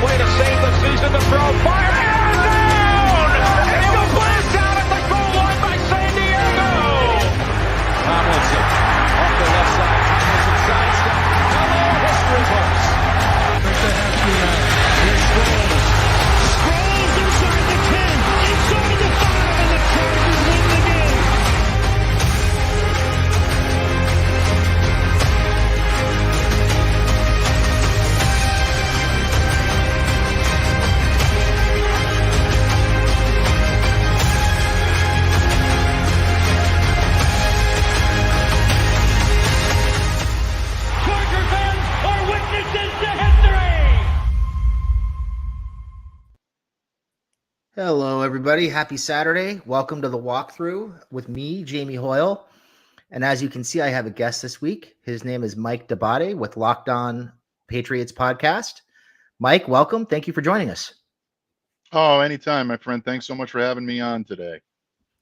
Way to save the season to throw. Fire and down! Incomplete down at the goal line by San Diego! Tomlinson off the left side. Tomlinson sidestep. Hello, history books. Think they have to now. Here's Sproles. Sproles inside the 10, inside the 5, and the Chargers win the game. Hello, everybody. Happy Saturday. Welcome to the walkthrough with me, Jamie Hoyle. And as you can see, I have a guest this week. His name is Mike D'Abate with Locked On Patriots podcast. Mike, welcome. Thank you for joining us. Oh, anytime, my friend. Thanks so much for having me on today.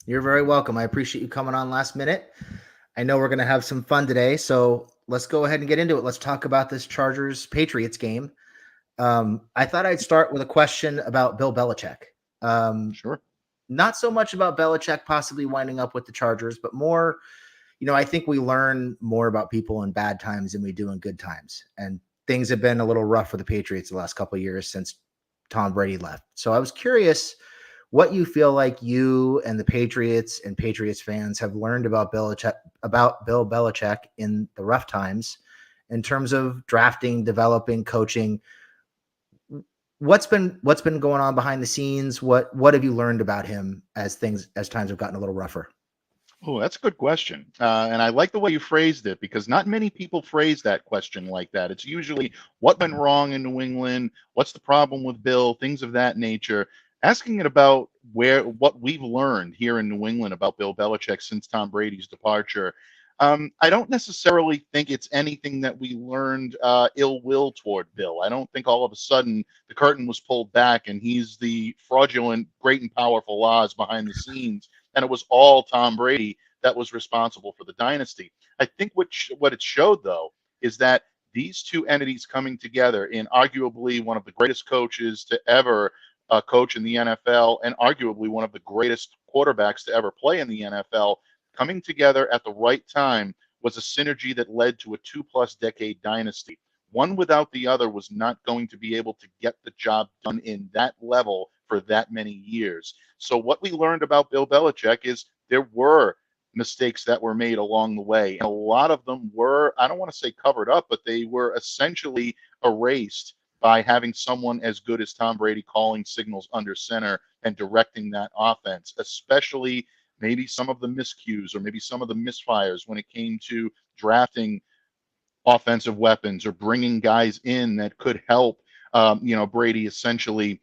You're very welcome. I appreciate you coming on last minute. I know we're going to have some fun today, so let's go ahead and get into it. Let's talk about this Chargers-Patriots game. I thought I'd start with a question about Bill Belichick. Sure. Not so much about Belichick possibly winding up with the Chargers, but more, I think we learn more about people in bad times than we do in good times. And things have been a little rough for the Patriots the last couple of years since Tom Brady left. So I was curious what you feel like you and the Patriots and Patriots fans have learned about Bill Belichick in the rough times in terms of drafting, developing, coaching. What's been going on behind the scenes? What have you learned about him as times have gotten a little rougher? Oh, that's a good question. And I like the way you phrased it because not many people phrase that question like that. It's usually what went wrong in New England? What's the problem with Bill? Things of that nature. Asking it about what we've learned here in New England about Bill Belichick since Tom Brady's departure. I don't necessarily think it's anything that we learned ill will toward Bill. I don't think all of a sudden the curtain was pulled back and he's the fraudulent, great and powerful Oz behind the scenes. And it was all Tom Brady that was responsible for the dynasty. I think what it showed, though, is that these two entities coming together in arguably one of the greatest coaches to ever coach in the NFL and arguably one of the greatest quarterbacks to ever play in the NFL, coming together at the right time was a synergy that led to a 2+ decade dynasty. One without the other was not going to be able to get the job done in that level for that many years. So what we learned about Bill Belichick is there were mistakes that were made along the way. And a lot of them were, I don't want to say covered up, but they were essentially erased by having someone as good as Tom Brady calling signals under center and directing that offense, especially maybe some of the miscues or maybe some of the misfires when it came to drafting offensive weapons or bringing guys in that could help, Brady essentially.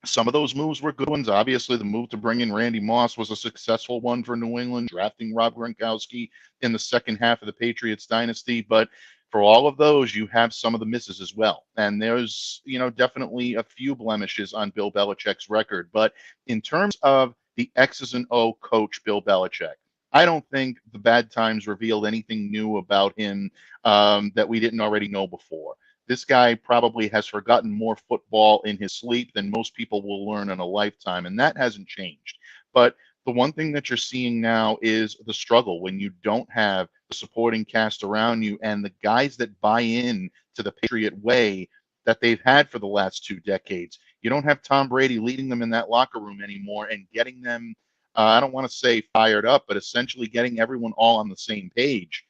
Some of those moves were good ones. Obviously, the move to bring in Randy Moss was a successful one for New England, drafting Rob Gronkowski in the second half of the Patriots dynasty. But for all of those, you have some of the misses as well. And there's, definitely a few blemishes on Bill Belichick's record. But in terms of the X's and O coach, Bill Belichick, I don't think the bad times revealed anything new about him that we didn't already know before. This guy probably has forgotten more football in his sleep than most people will learn in a lifetime, and that hasn't changed. But the one thing that you're seeing now is the struggle when you don't have the supporting cast around you and the guys that buy in to the Patriot way that they've had for the last 2 decades. You don't have Tom Brady leading them in that locker room anymore and getting them, I don't want to say fired up, but essentially getting everyone all on the same page.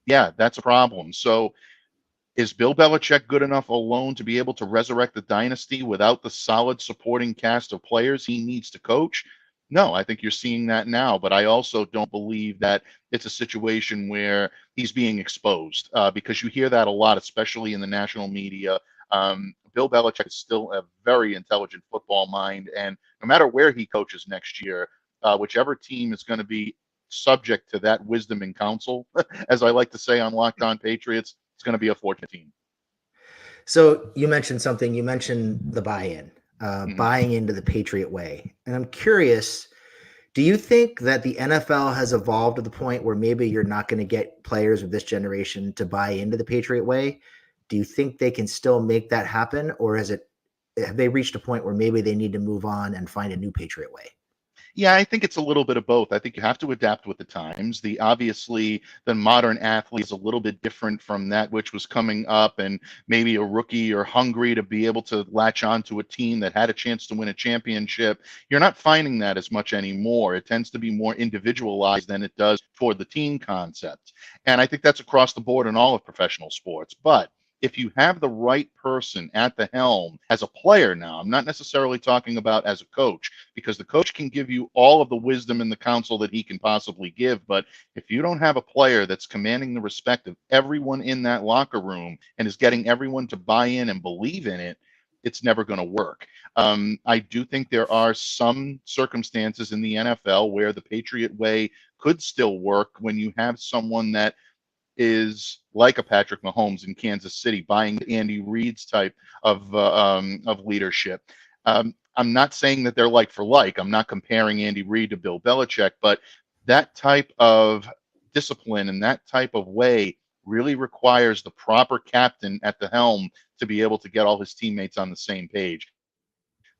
Yeah, that's a problem. So is Bill Belichick good enough alone to be able to resurrect the dynasty without the solid supporting cast of players he needs to coach? No, I think you're seeing that now, but I also don't believe that it's a situation where he's being exposed because you hear that a lot, especially in the national media. Bill Belichick is still a very intelligent football mind, and no matter where he coaches next year, whichever team is going to be subject to that wisdom and counsel, as I like to say on Locked On Patriots, it's going to be a fortunate team. So you mentioned something. You mentioned the buy-in, buying into the Patriot way. And I'm curious, do you think that the NFL has evolved to the point where maybe you're not going to get players of this generation to buy into the Patriot way? Do you think they can still make that happen? Or is it have they reached a point where maybe they need to move on and find a new Patriot way? Yeah, I think it's a little bit of both. I think you have to adapt with the times. Obviously the modern athlete is a little bit different from that which was coming up, and maybe a rookie or hungry to be able to latch on to a team that had a chance to win a championship. You're not finding that as much anymore. It tends to be more individualized than it does toward the team concept. And I think that's across the board in all of professional sports. But if you have the right person at the helm as a player, now, I'm not necessarily talking about as a coach, because the coach can give you all of the wisdom and the counsel that he can possibly give. But if you don't have a player that's commanding the respect of everyone in that locker room and is getting everyone to buy in and believe in it, it's never going to work. I do think there are some circumstances in the NFL where the Patriot way could still work when you have someone that is like a Patrick Mahomes in Kansas City, buying Andy Reid's type of leadership. I'm not saying that they're like for like. I'm not comparing Andy Reid to Bill Belichick, but that type of discipline and that type of way really requires the proper captain at the helm to be able to get all his teammates on the same page.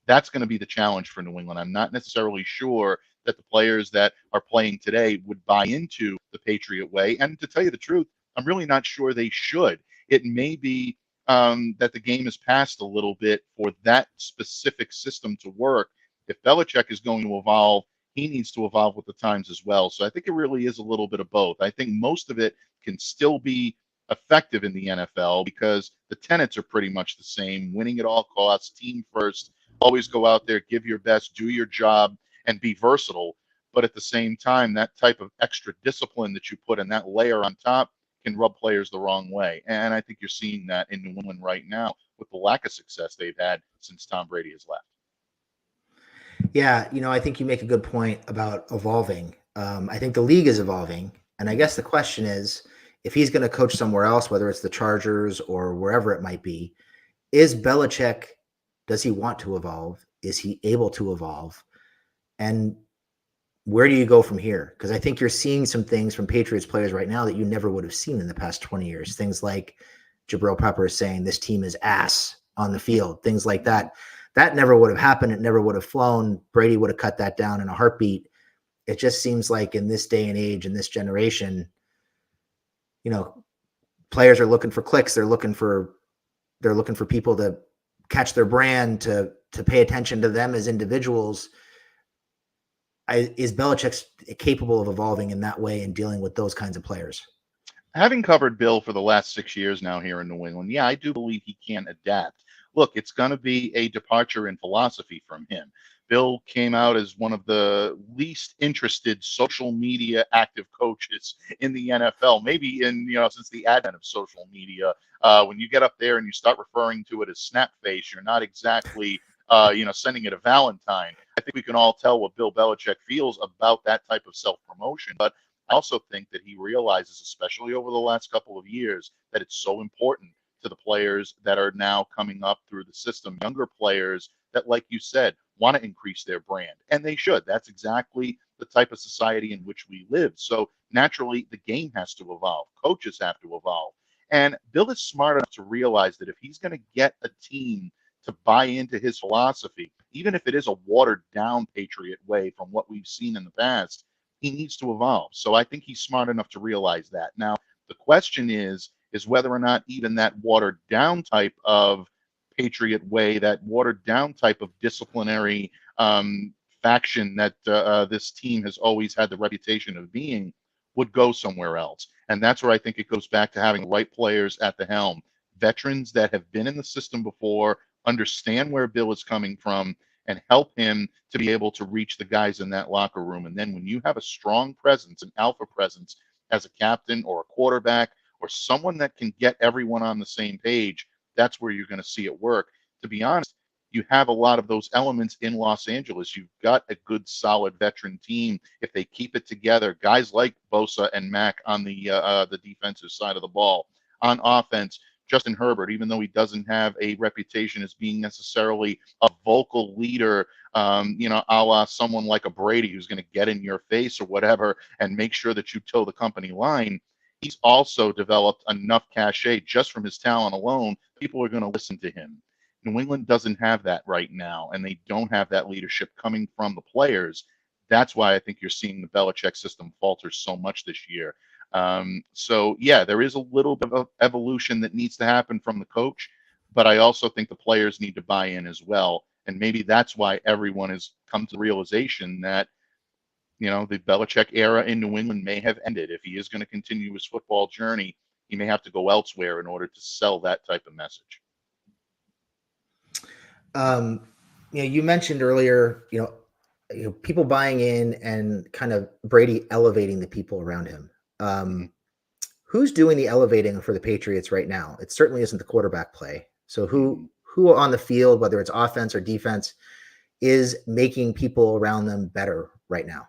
That's going to be the challenge for New England. I'm not necessarily sure that the players that are playing today would buy into the Patriot way. And to tell you the truth, I'm really not sure they should. It may be that the game has passed a little bit for that specific system to work. If Belichick is going to evolve, he needs to evolve with the times as well. So I think it really is a little bit of both. I think most of it can still be effective in the NFL because the tenets are pretty much the same: winning at all costs, team first, always go out there, give your best, do your job, and be versatile. But at the same time, that type of extra discipline that you put in that layer on top can rub players the wrong way. And I think you're seeing that in New England right now with the lack of success they've had since Tom Brady has left. Yeah, I think you make a good point about evolving. I think the league is evolving. And I guess the question is, if he's going to coach somewhere else, whether it's the Chargers or wherever it might be, is Belichick, does he want to evolve? Is he able to evolve? And where do you go from here? Because I think you're seeing some things from Patriots players right now that you never would have seen in the past 20 years. Things like Jabril Pepper is saying this team is ass on the field, things like that. That never would have happened. It never would have flown. Brady would have cut that down in a heartbeat. It just seems like in this day and age, in this generation, players are looking for clicks. They're looking for people to catch their brand, to pay attention to them as individuals. Is Belichick capable of evolving in that way and dealing with those kinds of players? Having covered Bill for the last 6 years now here in New England, yeah, I do believe he can adapt. Look, it's going to be a departure in philosophy from him. Bill came out as one of the least interested social media active coaches in the NFL, maybe since the advent of social media. When you get up there and you start referring to it as snap face, you're not exactly sending it a Valentine. I think we can all tell what Bill Belichick feels about that type of self-promotion. But I also think that he realizes, especially over the last couple of years, that it's so important to the players that are now coming up through the system, younger players that, like you said, want to increase their brand. And they should. That's exactly the type of society in which we live. So naturally, the game has to evolve. Coaches have to evolve. And Bill is smart enough to realize that if he's going to get a team to buy into his philosophy, even if it is a watered down Patriot way from what we've seen in the past, he needs to evolve. So I think he's smart enough to realize that. Now, the question is whether or not even that watered down type of Patriot way, that watered down type of disciplinary faction that this team has always had the reputation of being, would go somewhere else. And that's where I think it goes back to having the right players at the helm, veterans that have been in the system before, understand where Bill is coming from, and help him to be able to reach the guys in that locker room. And then when you have a strong presence, an alpha presence as a captain or a quarterback or someone that can get everyone on the same page, that's where you're going to see it work. To be honest, you have a lot of those elements in Los Angeles. You've got a good, solid veteran team. If they keep it together, guys like Bosa and Mack on the defensive side of the ball. On offense, Justin Herbert, even though he doesn't have a reputation as being necessarily a vocal leader, a la someone like a Brady who's going to get in your face or whatever and make sure that you toe the company line, he's also developed enough cachet just from his talent alone. People are going to listen to him. New England doesn't have that right now, and they don't have that leadership coming from the players. That's why I think you're seeing the Belichick system falter so much this year. So, yeah, there is a little bit of evolution that needs to happen from the coach, but I also think the players need to buy in as well. And maybe that's why everyone has come to the realization that, the Belichick era in New England may have ended. If he is going to continue his football journey, he may have to go elsewhere in order to sell that type of message. You mentioned earlier, people buying in and kind of Brady elevating the people around him. Who's doing the elevating for the Patriots right now? It certainly isn't the quarterback play. So who on the field, whether it's offense or defense, is making people around them better right now?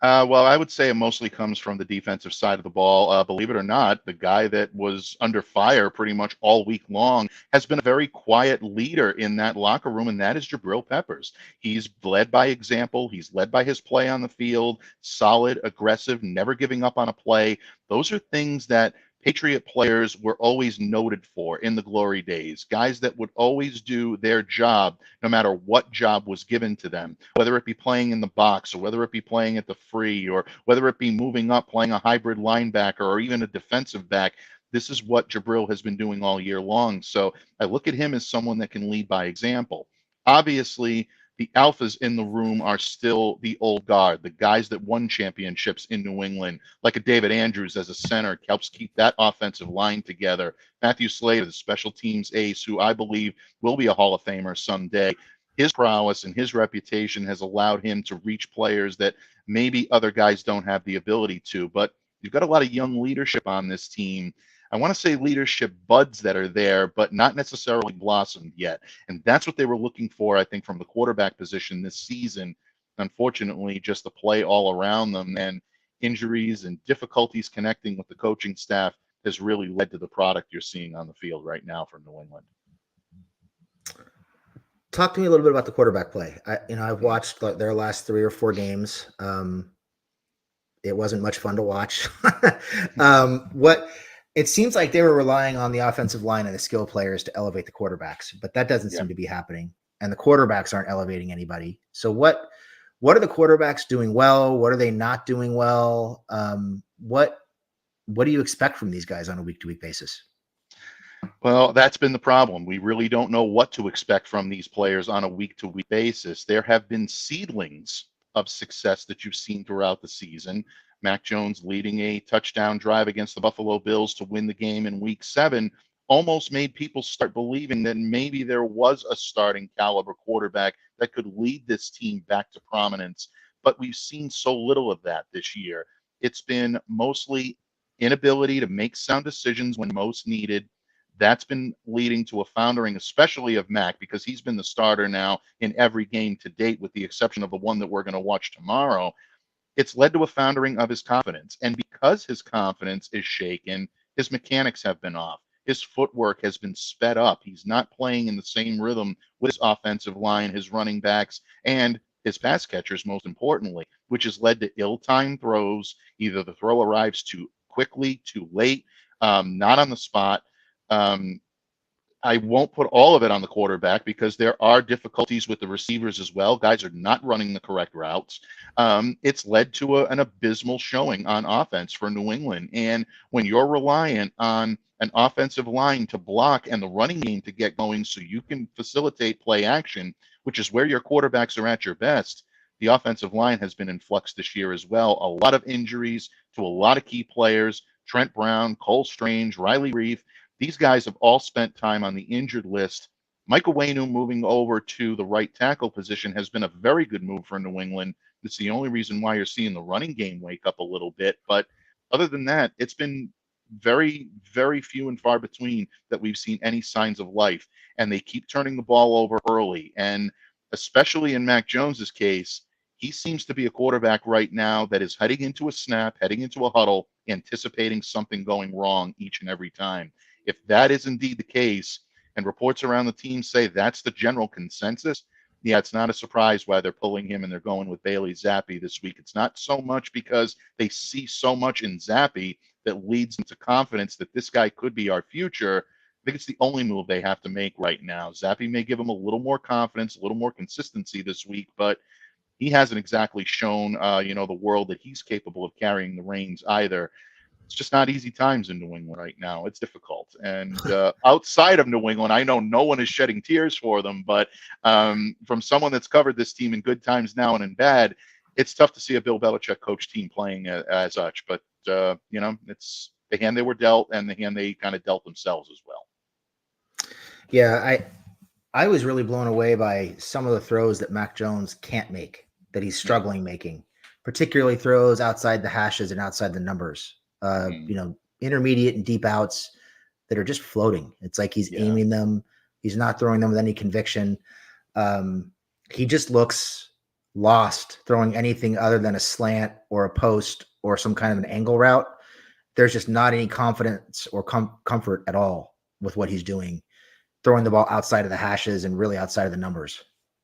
Well, I would say it mostly comes from the defensive side of the ball. Believe it or not, the guy that was under fire pretty much all week long has been a very quiet leader in that locker room, and that is Jabril Peppers. He's led by example. He's led by his play on the field, solid, aggressive, never giving up on a play. Those are things that Patriot players were always noted for in the glory days, guys that would always do their job no matter what job was given to them, whether it be playing in the box or whether it be playing at the free or whether it be moving up, playing a hybrid linebacker or even a defensive back. This is what Jabril has been doing all year long. So I look at him as someone that can lead by example. Obviously, the alphas in the room are still the old guard, the guys that won championships in New England, like a David Andrews as a center, helps keep that offensive line together. Matthew Slater, the special teams ace, who I believe will be a Hall of Famer someday. His prowess and his reputation has allowed him to reach players that maybe other guys don't have the ability to. But you've got a lot of young leadership on this team. I want to say leadership buds that are there, but not necessarily blossomed yet. And that's what they were looking for, I think, from the quarterback position this season. Unfortunately, just the play all around them and injuries and difficulties connecting with the coaching staff has really led to the product you're seeing on the field right now for New England. Talk to me a little bit about the quarterback play. I've watched their last 3 or 4 games. It wasn't much fun to watch. It seems like they were relying on the offensive line and the skill players to elevate the quarterbacks, but that doesn't seem to be happening. And the quarterbacks aren't elevating anybody. So what are the quarterbacks doing well? What are they not doing well? What do you expect from these guys on a week-to-week basis? Well, that's been the problem. We really don't know what to expect from these players on a week-to-week basis. There have been seedlings of success that you've seen throughout the season. Mac Jones leading a touchdown drive against the Buffalo Bills to win the game in week 7 almost made people start believing that maybe there was a starting caliber quarterback that could lead this team back to prominence. But we've seen so little of that this year. It's been mostly inability to make sound decisions when most needed. That's been leading to a foundering, especially of Mac, because he's been the starter now in every game to date, with the exception of the one that we're going to watch tomorrow. It's led to a foundering of his confidence. And because his confidence is shaken, his mechanics have been off. His footwork has been sped up. He's not playing in the same rhythm with his offensive line, his running backs, and his pass catchers, most importantly, which has led to ill-timed throws. Either the throw arrives too quickly, too late, not on the spot. I won't put all of it on the quarterback because there are difficulties with the receivers as well. Guys are not running the correct routes. It's led to an abysmal showing on offense for New England. And when you're reliant on an offensive line to block and the running game to get going so you can facilitate play action, which is where your quarterbacks are at your best, the offensive line has been in flux this year as well. A lot of injuries to a lot of key players: Trent Brown, Cole Strange, Riley Reef. These guys have all spent time on the injured list. Michael Wainu moving over to the right tackle position has been a very good move for New England. It's the only reason why you're seeing the running game wake up a little bit. But other than that, it's been very, very few and far between that we've seen any signs of life. And they keep turning the ball over early. And especially in Mac Jones's case, he seems to be a quarterback right now that is heading into a snap, heading into a huddle, anticipating something going wrong each and every time. If that is indeed the case, and reports around the team say that's the general consensus, yeah, it's not a surprise why they're pulling him and they're going with Bailey Zappi this week. It's not so much because they see so much in Zappi that leads them to confidence that this guy could be our future. think it's the only move they have to make right now. Zappe may give him a little more confidence, a little more consistency this week, but he hasn't exactly shown, the world that he's capable of carrying the reins either. It's just not easy times in New England right now. It's difficult. And outside of New England, I know no one is shedding tears for them, but from someone that's covered this team in good times now and in bad, it's tough to see a Bill Belichick coach team playing as such. But, it's the hand they were dealt and the hand they kind of dealt themselves as well. Yeah, I was really blown away by some of the throws that Mac Jones can't make, that he's struggling making, particularly throws outside the hashes and outside the numbers. Intermediate and deep outs that are just floating. It's like he's aiming them. He's not throwing them with any conviction. He just looks lost throwing anything other than a slant or a post or some kind of an angle route. There's just not any confidence or comfort at all with what he's doing, throwing the ball outside of the hashes and really outside of the numbers.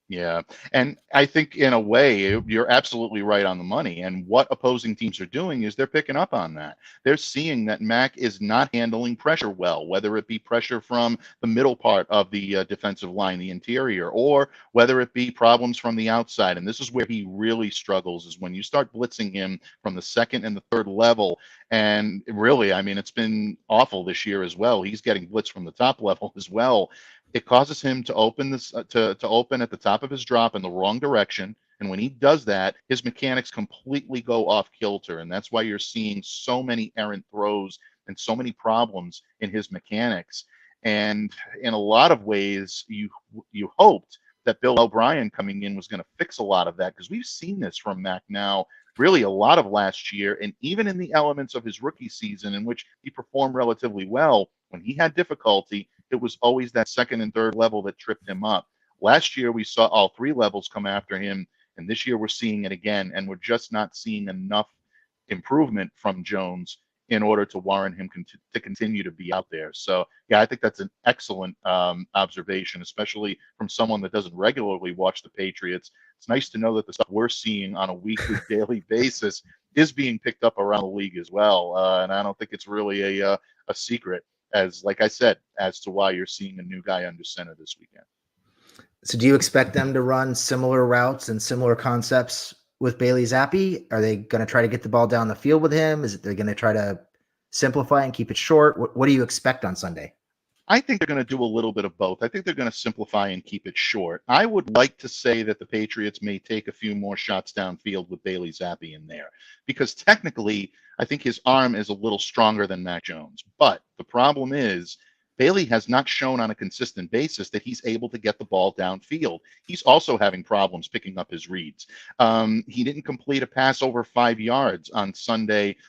Yeah. And I think in a way, you're absolutely right on the money. And what opposing teams are doing is they're picking up on that. They're seeing that Mac is not handling pressure well, whether it be pressure from the middle part of the defensive line, the interior, or whether it be problems from the outside. And this is where he really struggles, is when you start blitzing him from the second and the third level. And really, I mean, it's been awful this year as well. He's getting blitzed from the top level as well. It causes him to open this to open at the top of his drop in the wrong direction. And when he does that, his mechanics completely go off kilter. And that's why you're seeing so many errant throws and so many problems in his mechanics. And in a lot of ways, you hoped that Bill O'Brien coming in was going to fix a lot of that, because we've seen this from Mac now really a lot of last year, and even in the elements of his rookie season in which he performed relatively well. When he had difficulty, it was always that second and third level that tripped him up. Last year, we saw all three levels come after him, and this year we're seeing it again, and we're just not seeing enough improvement from Jones in order to warrant him to continue to be out there. So, yeah, I think that's an excellent observation, especially from someone that doesn't regularly watch the Patriots. It's nice to know that the stuff we're seeing on a weekly, daily basis is being picked up around the league as well. And I don't think it's really a secret, as like I said, as to why you're seeing a new guy under center this weekend. So do you expect them to run similar routes and similar concepts with Bailey Zappe? Are they going to try to get the ball down the field with him? Is it they're going to try to simplify and keep it short? What do you expect on Sunday? I think they're going to do a little bit of both. I think they're going to simplify and keep it short. I would like to say that the Patriots may take a few more shots downfield with Bailey Zappe in there, because technically I think his arm is a little stronger than Mac Jones. But the problem is Bailey has not shown on a consistent basis that he's able to get the ball downfield. He's also having problems picking up his reads. He didn't complete a pass over 5 yards on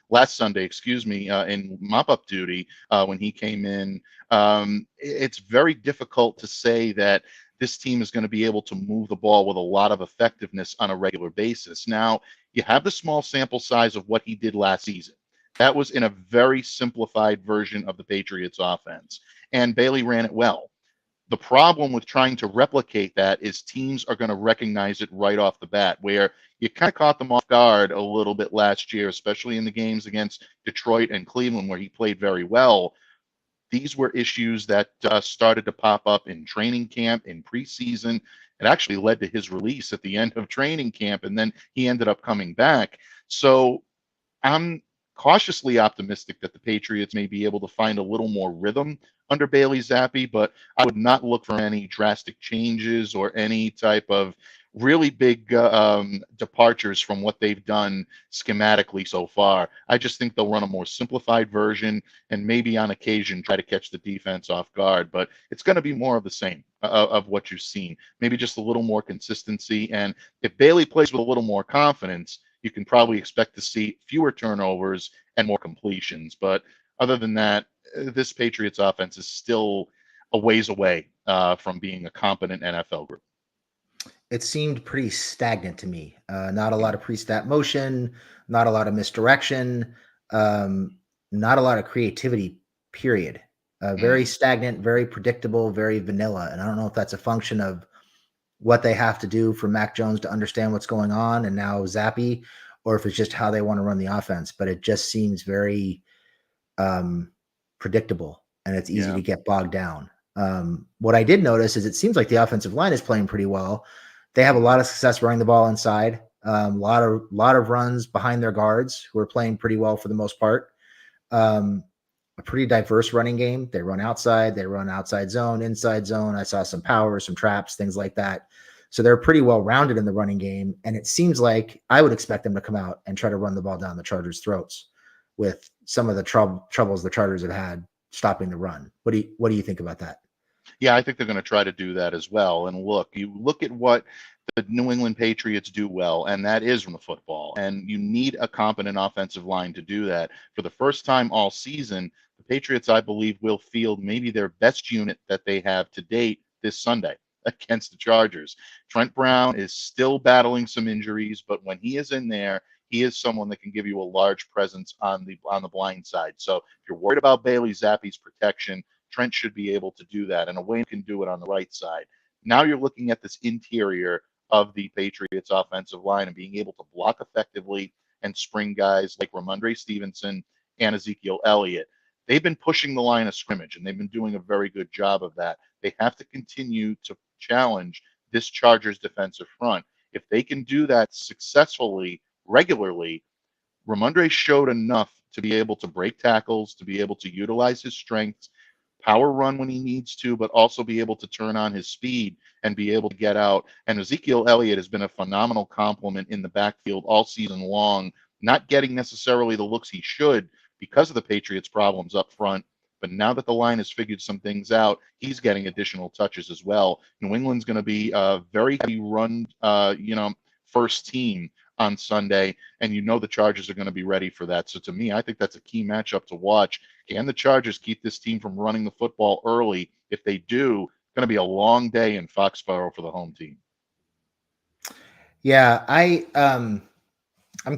last Sunday, in mop-up duty when he came in. It's very difficult to say that this team is going to be able to move the ball with a lot of effectiveness on a regular basis. Now, you have the small sample size of what he did last season. That was in a very simplified version of the Patriots offense, and Bailey ran it well. The problem with trying to replicate that is teams are going to recognize it right off the bat, where you kind of caught them off guard a little bit last year, especially in the games against Detroit and Cleveland, where he played very well. These were issues that started to pop up in training camp, in preseason. It actually led to his release at the end of training camp, and then he ended up coming back. So I'm cautiously optimistic that the Patriots may be able to find a little more rhythm under Bailey Zappe, but I would not look for any drastic changes or any type of really big departures from what they've done schematically so far. I just think they'll run a more simplified version and maybe on occasion try to catch the defense off guard, but it's going to be more of the same of what you've seen. Maybe just a little more consistency, and if Bailey plays with a little more confidence, you can probably expect to see fewer turnovers and more completions. But other than that, this Patriots offense is still a ways away from being a competent NFL group. It seemed pretty stagnant to me. Not a lot of pre-snap motion, not a lot of misdirection, not a lot of creativity, period. Very stagnant, very predictable, very vanilla. And I don't know if that's a function of what they have to do for Mac Jones to understand what's going on, and now Zappe, or if it's just how they want to run the offense. But it just seems very predictable. and it's easy Yeah. to get bogged down. What I did notice is it seems like the offensive line is playing pretty well. They have a lot of success running the ball inside. A lot of runs behind their guards who are playing pretty well for the most part. A pretty diverse running game. They run outside, they run outside zone, inside zone. I saw some power, some traps, things like that. So they're pretty well rounded in the running game. And it seems like I would expect them to come out and try to run the ball down the Chargers' throats with some of the troubles the Chargers have had stopping the run. What do you think about that? Yeah, I think they're going to try to do that as well. And you look at what the New England Patriots do well, and that is run the football. And you need a competent offensive line to do that. For the first time all season, the Patriots, I believe, will field maybe their best unit that they have to date this Sunday against the Chargers. Trent Brown is still battling some injuries, but when he is in there, he is someone that can give you a large presence on the blind side. So if you're worried about Bailey Zappi's protection, Trent should be able to do that, and Wayne can do it on the right side. Now you're looking at this interior of the Patriots offensive line and being able to block effectively and spring guys like Ramondre Stevenson and Ezekiel Elliott. They've been pushing the line of scrimmage, and they've been doing a very good job of that. They have to continue to challenge this Chargers defensive front. If they can do that successfully, regularly, Ramondre showed enough to be able to break tackles, to be able to utilize his strengths, power run when he needs to, but also be able to turn on his speed and be able to get out. And Ezekiel Elliott has been a phenomenal compliment in the backfield all season long, not getting necessarily the looks he should because of the Patriots' problems up front. But now that the line has figured some things out, he's getting additional touches as well. New England's going to be a very heavy run, first team on Sunday, and the Chargers are going to be ready for that. So to me, I think that's a key matchup to watch. Can the Chargers keep this team from running the football early? If they do, it's going to be a long day in Foxborough for the home team. Yeah, I'm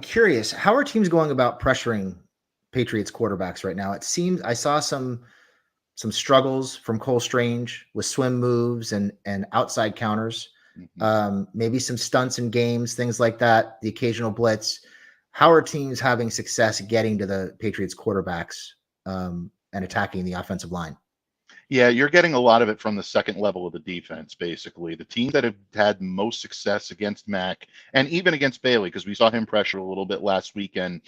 curious. How are teams going about pressuring Patriots quarterbacks right now? It seems I saw some struggles from Cole Strange with swim moves and outside counters. Maybe some stunts in games, things like that, the occasional blitz. How are teams having success getting to the Patriots quarterbacks and attacking the offensive line? Yeah, you're getting a lot of it from the second level of the defense, basically. The teams that have had most success against Mac and even against Bailey, because we saw him pressure a little bit last weekend.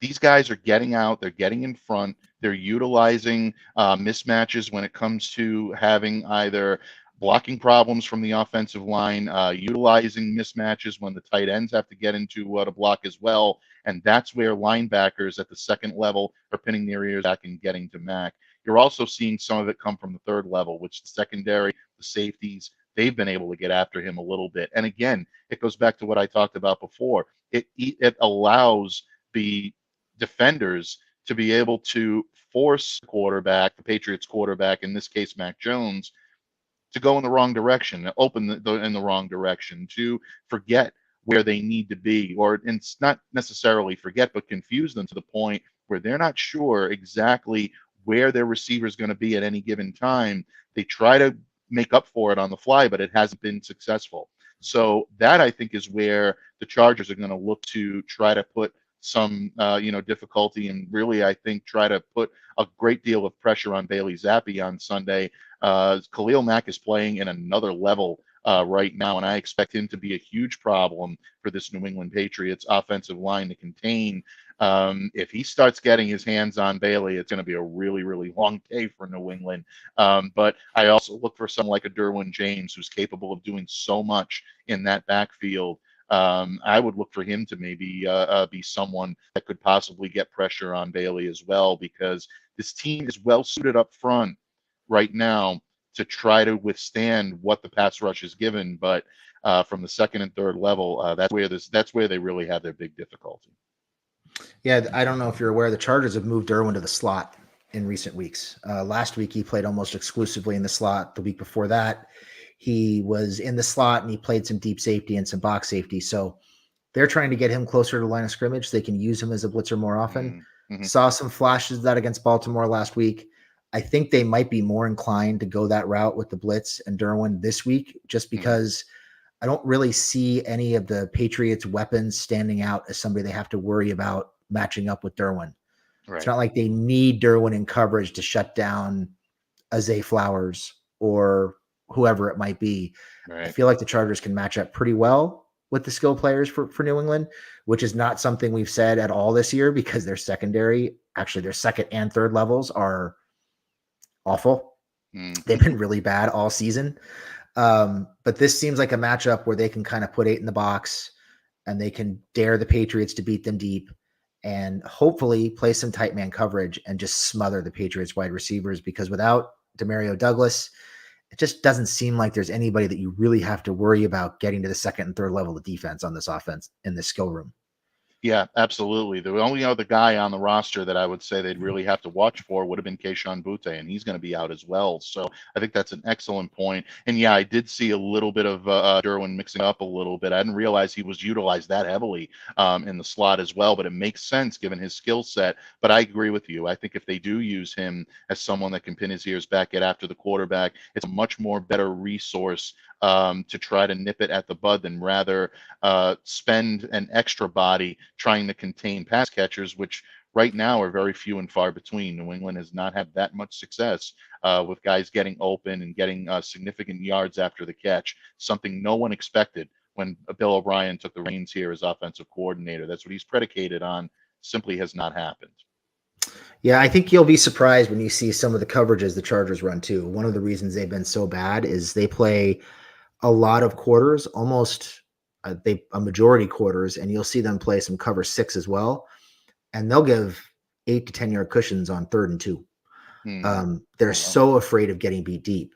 These guys are getting out, they're getting in front, they're utilizing mismatches when it comes to having either blocking problems from the offensive line, utilizing mismatches when the tight ends have to get into to block as well. And that's where linebackers at the second level are pinning their ears back and getting to Mac. You're also seeing some of it come from the third level, which the secondary, the safeties, they've been able to get after him a little bit. And again, it goes back to what I talked about before. It allows the defenders to be able to force the Patriots quarterback, in this case, Mac Jones, to go in the wrong direction, open in the wrong direction, to forget where they need to be, or it's not necessarily forget, but confuse them to the point where they're not sure exactly where their receiver is going to be at any given time. They try to make up for it on the fly, but it hasn't been successful. So that, I think, is where the Chargers are going to look to try to put some difficulty, and really, I think, try to put a great deal of pressure on Bailey Zappi on Sunday. Khalil Mack is playing in another level right now, and I expect him to be a huge problem for this New England Patriots offensive line to contain. If he starts getting his hands on Bailey, it's going to be a really, really long day for New England. But I also look for someone like a Derwin James, who's capable of doing so much in that backfield. I would look for him to maybe be someone that could possibly get pressure on Bailey as well, because this team is well suited up front right now to try to withstand what the pass rush is given. But from the second and third level, that's where they really have their big difficulty. Yeah, I don't know if you're aware, the Chargers have moved Derwin to the slot in recent weeks. Last week, he played almost exclusively in the slot. The week before that, he was in the slot and he played some deep safety and some box safety. So they're trying to get him closer to the line of scrimmage so they can use him as a blitzer more often. Mm-hmm. Saw some flashes of that against Baltimore last week. I think they might be more inclined to go that route with the blitz and Derwin this week, just because I don't really see any of the Patriots weapons standing out as somebody they have to worry about matching up with Derwin. Right. It's not like they need Derwin in coverage to shut down a Zay Flowers or whoever it might be. I Right. feel like the Chargers can match up pretty well with the skill players for New England, which is not something we've said at all this year because their secondary, actually their second and third levels are awful. They've been really bad all season. But this seems like a matchup where they can kind of put 8 in the box and they can dare the Patriots to beat them deep and hopefully play some tight man coverage and just smother the Patriots wide receivers, because without Demario Douglas, it just doesn't seem like there's anybody that you really have to worry about getting to the second and third level of defense on this offense in the skill room. Yeah, absolutely. The only other guy on the roster that I would say they'd really have to watch for would have been Kayshon Boutte, and he's going to be out as well. So I think that's an excellent point. And yeah, I did see a little bit of Derwin mixing up a little bit. I didn't realize he was utilized that heavily in the slot as well, but it makes sense given his skill set. But I agree with you. I think if they do use him as someone that can pin his ears back, get after the quarterback, it's a much more better resource to try to nip it at the bud than rather spend an extra body trying to contain pass catchers, which right now are very few and far between. New England has not had that much success with guys getting open and getting significant yards after the catch, something no one expected when Bill O'Brien took the reins here as offensive coordinator. That's what he's predicated on. Simply has not happened. Yeah, I think you'll be surprised when you see some of the coverages the Chargers run too. One of the reasons they've been so bad is they play a lot of quarters, almost a majority quarters, and you'll see them play some cover 6 as well, and they'll give 8 to 10 yard cushions on 3rd and 2. They're so afraid of getting beat deep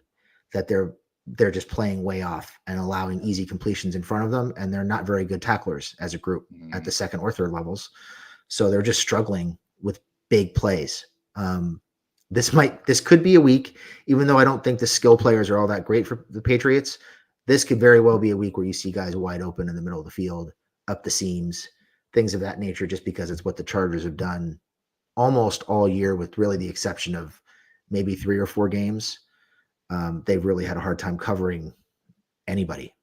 that they're just playing way off and allowing easy completions in front of them, and they're not very good tacklers as a group at the second or third levels. So they're just struggling with big plays. This could be a week, even though I don't think the skill players are all that great for the Patriots. This could very well be a week where you see guys wide open in the middle of the field, up the seams, things of that nature, just because it's what the Chargers have done almost all year, with really the exception of maybe 3 or 4 games. They've really had a hard time covering anybody.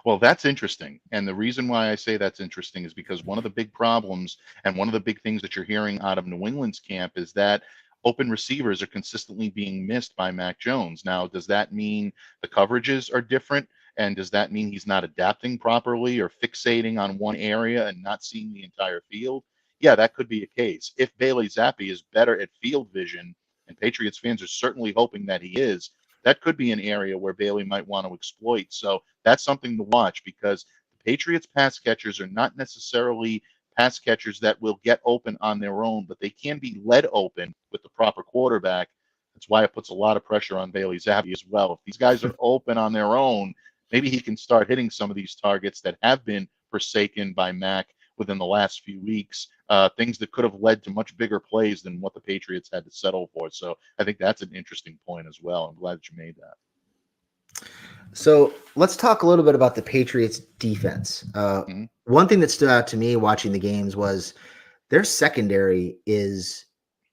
Well, that's interesting. And the reason why I say that's interesting is because one of the big problems and one of the big things that you're hearing out of New England's camp is that open receivers are consistently being missed by Mac Jones. Now, does that mean the coverages are different? And does that mean he's not adapting properly or fixating on one area and not seeing the entire field? Yeah, that could be a case. If Bailey Zappi is better at field vision, and Patriots fans are certainly hoping that he is, that could be an area where Bailey might want to exploit. So that's something to watch, because the Patriots pass catchers are not necessarily pass catchers that will get open on their own, but they can be led open with the proper quarterback. That's why it puts a lot of pressure on Bailey Zappi as well. If these guys are open on their own, maybe he can start hitting some of these targets that have been forsaken by Mac within the last few weeks, things that could have led to much bigger plays than what the Patriots had to settle for. So I think that's an interesting point as well. I'm glad that you made that. So let's talk a little bit about the Patriots defense. One thing that stood out to me watching the games was their secondary is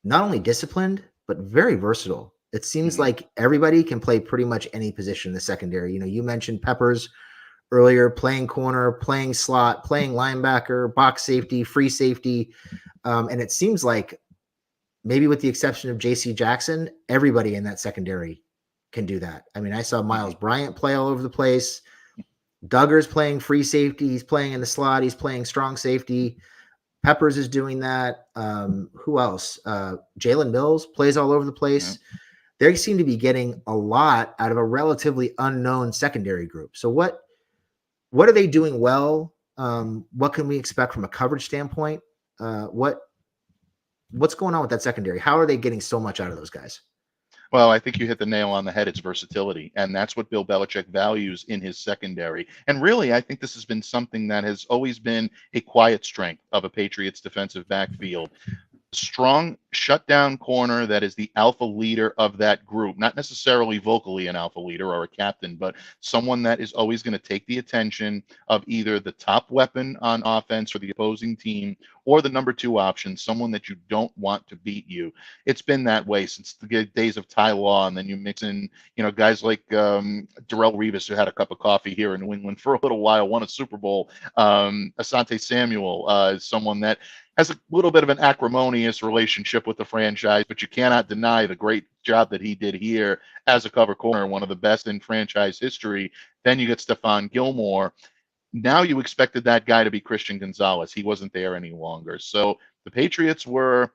not only disciplined, but very versatile. It seems like everybody can play pretty much any position in the secondary. You know, you mentioned Peppers earlier, playing corner, playing slot, playing linebacker, box safety, free safety. And it seems like, maybe with the exception of JC Jackson, everybody in that secondary can do that. I mean, I saw Miles Bryant play all over the place. Duggar's playing free safety. He's playing in the slot. He's playing strong safety. Peppers is doing that. Who else? Jalen Mills plays all over the place. They seem to be getting a lot out of a relatively unknown secondary group. So what are they doing well? What can we expect from a coverage standpoint? What's going on with that secondary? How are they getting so much out of those guys? Well, I think you hit the nail on the head. It's versatility. And that's what Bill Belichick values in his secondary. And really, I think this has been something that has always been a quiet strength of a Patriots defensive backfield. Strong shutdown corner that is the alpha leader of that group, not necessarily vocally an alpha leader or a captain, but someone that is always going to take the attention of either the top weapon on offense for the opposing team or the number 2 option, someone that you don't want to beat you. It's been that way since the days of Ty Law, and then you mix in, guys like Darrelle Revis, who had a cup of coffee here in New England for a little while, won a Super Bowl. Asante Samuel is someone that has a little bit of an acrimonious relationship with the franchise, but you cannot deny the great job that he did here as a cover corner, one of the best in franchise history. Then you get Stephon Gilmore. Now you expected that guy to be Christian Gonzalez. He wasn't there any longer. So the Patriots were,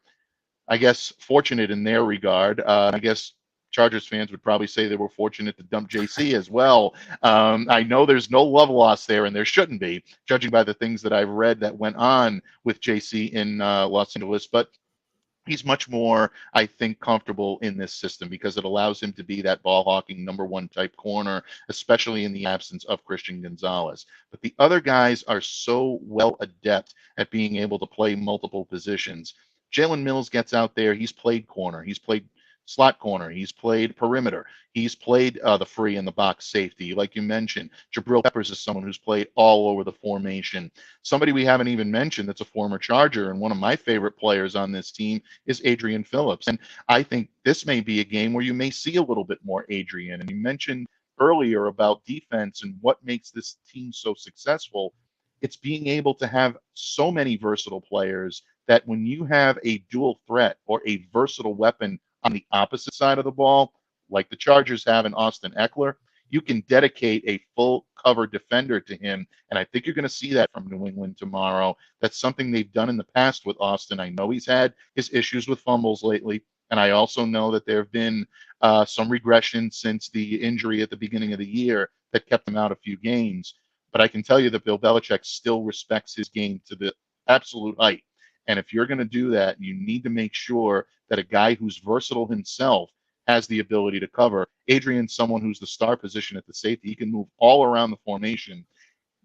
I guess, fortunate in their regard. I guess Chargers fans would probably say they were fortunate to dump JC as well. I know there's no love lost there, and there shouldn't be, judging by the things that I've read that went on with JC in Los Angeles. But he's much more, I think, comfortable in this system because it allows him to be that ball hawking number one type corner, especially in the absence of Christian Gonzalez. But the other guys are so well adept at being able to play multiple positions. Jalen Mills gets out there. He's played corner. He's played slot corner. He's played perimeter. He's played the free and the box safety. Like you mentioned, Jabril Peppers is someone who's played all over the formation. Somebody we haven't even mentioned that's a former Charger and one of my favorite players on this team is Adrian Phillips. And I think this may be a game where you may see a little bit more Adrian. And you mentioned earlier about defense and what makes this team so successful. It's being able to have so many versatile players that when you have a dual threat or a versatile weapon on the opposite side of the ball, like the Chargers have in Austin Ekeler, you can dedicate a full cover defender to him. And I think you're going to see that from New England tomorrow. That's something they've done in the past with Austin. I know he's had his issues with fumbles lately. And I also know that there have been some regression since the injury at the beginning of the year that kept him out a few games. But I can tell you that Bill Belichick still respects his game to the absolute height. And if you're going to do that, you need to make sure that a guy who's versatile himself has the ability to cover. Adrian's someone who's the star position at the safety. He can move all around the formation.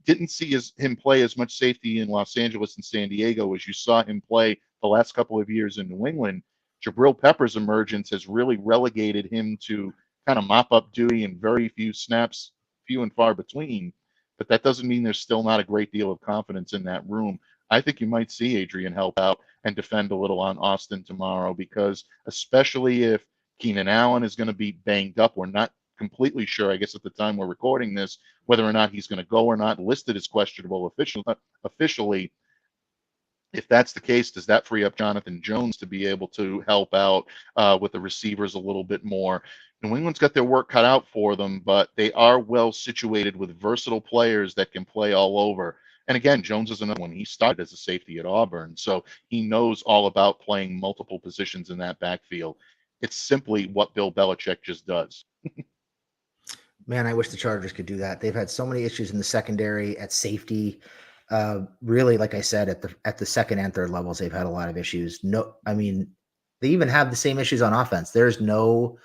Didn't see him play as much safety in Los Angeles and San Diego as you saw him play the last couple of years in New England. Jabril Peppers' emergence has really relegated him to kind of mop-up duty and very few snaps, few and far between. But that doesn't mean there's still not a great deal of confidence in that room. I think you might see Adrian help out and defend a little on Austin tomorrow because especially if Keenan Allen is going to be banged up, we're not completely sure, I guess, at the time we're recording this, whether or not he's going to go or not, listed as questionable officially. If that's the case, does that free up Jonathan Jones to be able to help out with the receivers a little bit more? New England's got their work cut out for them, but they are well situated with versatile players that can play all over. And again, Jones is another one. He started as a safety at Auburn, so he knows all about playing multiple positions in that backfield. It's simply what Bill Belichick just does. Man, I wish the Chargers could do that. They've had so many issues in the secondary, at safety. Really, like I said, at the second and third levels, they've had a lot of issues. No, I mean, they even have the same issues on offense. There's no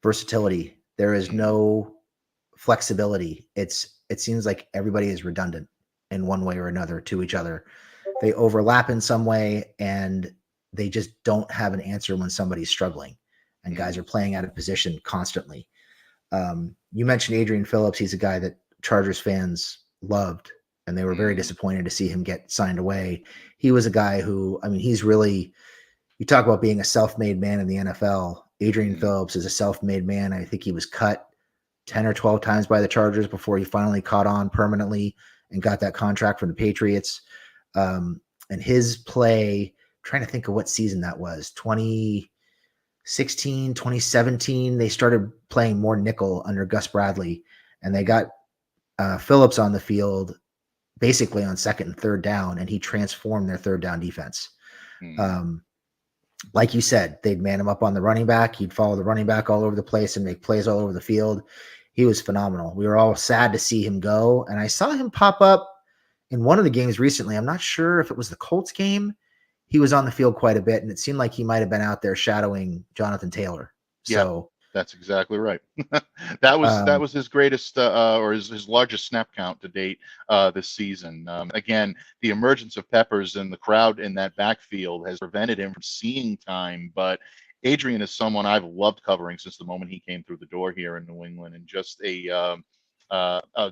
versatility. There is no flexibility. It seems like everybody is redundant in one way or another to each other. They overlap in some way, and they just don't have an answer when somebody's struggling and guys are playing out of position constantly. You mentioned Adrian Phillips. He's a guy that Chargers fans loved, and they were very disappointed to see him get signed away. He was a guy who, I mean, he's really, you talk about being a self-made man in the NFL. Adrian Phillips is a self-made man. I think he was cut 10 or 12 times by the Chargers before he finally caught on permanently and got that contract from the Patriots. And his play, trying to think of what season that was, 2016, 2017, they started playing more nickel under Gus Bradley, and they got Phillips on the field basically on second and third down, and he transformed their third down defense. Like you said, they'd man him up on the running back. He'd follow the running back all over the place and make plays all over the field. He was phenomenal. We were all sad to see him go, and I saw him pop up in one of the games recently. I'm not sure if it was the Colts game. He was on the field quite a bit, and it seemed like he might have been out there shadowing Jonathan Taylor. So that's exactly right. that was his greatest or his largest snap count to date this season. Again, the emergence of Peppers and the crowd in that backfield has prevented him from seeing time, but Adrian is someone I've loved covering since the moment he came through the door here in New England, and just a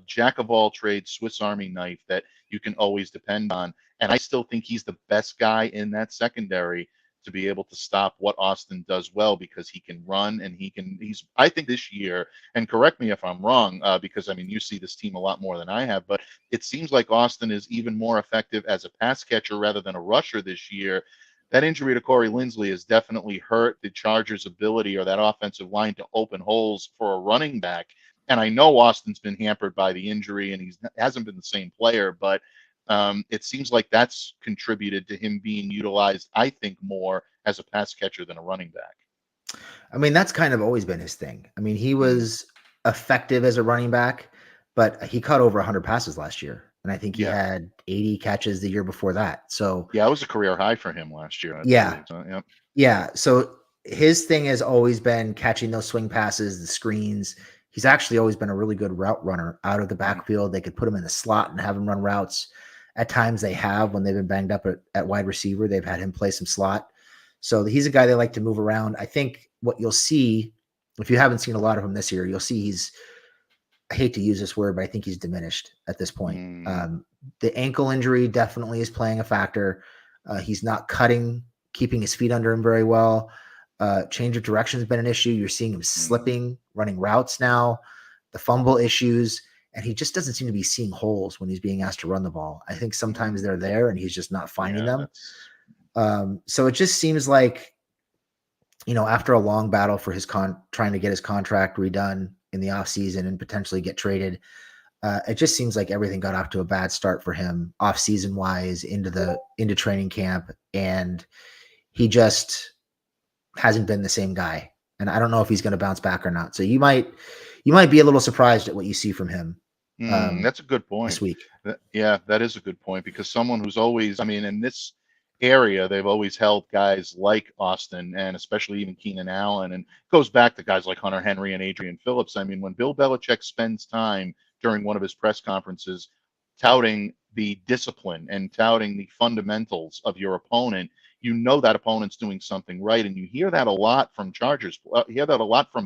jack of all trades, Swiss Army knife that you can always depend on. And I still think he's the best guy in that secondary to be able to stop what Austin does well, because he can run and I think this year, and correct me if I'm wrong, because I mean, you see this team a lot more than I have, but it seems like Austin is even more effective as a pass catcher rather than a rusher this year. That injury to Corey Linsley has definitely hurt the Chargers' ability, or that offensive line, to open holes for a running back. And I know Austin's been hampered by the injury and hasn't been the same player, but it seems like that's contributed to him being utilized, I think, more as a pass catcher than a running back. I mean, that's kind of always been his thing. I mean, he was effective as a running back, but he caught over 100 passes last year. And I think he had 80 catches the year before that. So yeah, it was a career high for him last year. I believe. So, yeah. So his thing has always been catching those swing passes, the screens. He's actually always been a really good route runner out of the backfield. They could put him in the slot and have him run routes. At times they have, when they've been banged up at wide receiver, they've had him play some slot. So he's a guy they like to move around. I think what you'll see, if you haven't seen a lot of him this year, you'll see I hate to use this word, but I think he's diminished at this point. The ankle injury definitely is playing a factor. He's not keeping his feet under him very well. Change of direction has been an issue. You're seeing him slipping, running routes now, the fumble issues, and he just doesn't seem to be seeing holes when he's being asked to run the ball. I think sometimes they're there and he's just not finding them. So it just seems like, after a long battle for trying to get his contract redone in the offseason and potentially get traded, it just seems like everything got off to a bad start for him off-season wise into training camp, and he just hasn't been the same guy. And I don't know if he's going to bounce back or not. So you might be a little surprised at what you see from him. That's a good point. This week. Yeah, that is a good point, because someone who's always, I mean, in this area, they've always held guys like Austin, and especially even Keenan Allen, and it goes back to guys like Hunter Henry and Adrian Phillips. I mean, when Bill Belichick spends time during one of his press conferences touting the discipline and touting the fundamentals of your opponent, you know that opponent's doing something right. And you hear that a lot from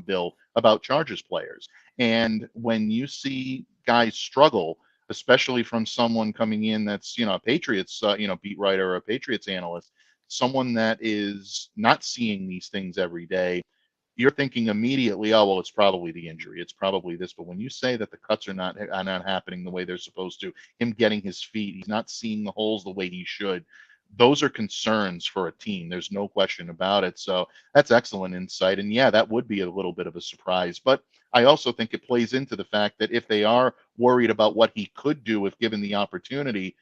Bill about Chargers players. And when you see guys struggle, especially from someone coming in that's, a Patriots, beat writer or a Patriots analyst, someone that is not seeing these things every day, you're thinking immediately, oh, well, it's probably the injury. It's probably this. But when you say that the cuts are not happening the way they're supposed to, him getting his feet, he's not seeing the holes the way he should, those are concerns for a team. There's no question about it. So that's excellent insight. And yeah, that would be a little bit of a surprise. But I also think it plays into the fact that if they are worried about what he could do if given the opportunity,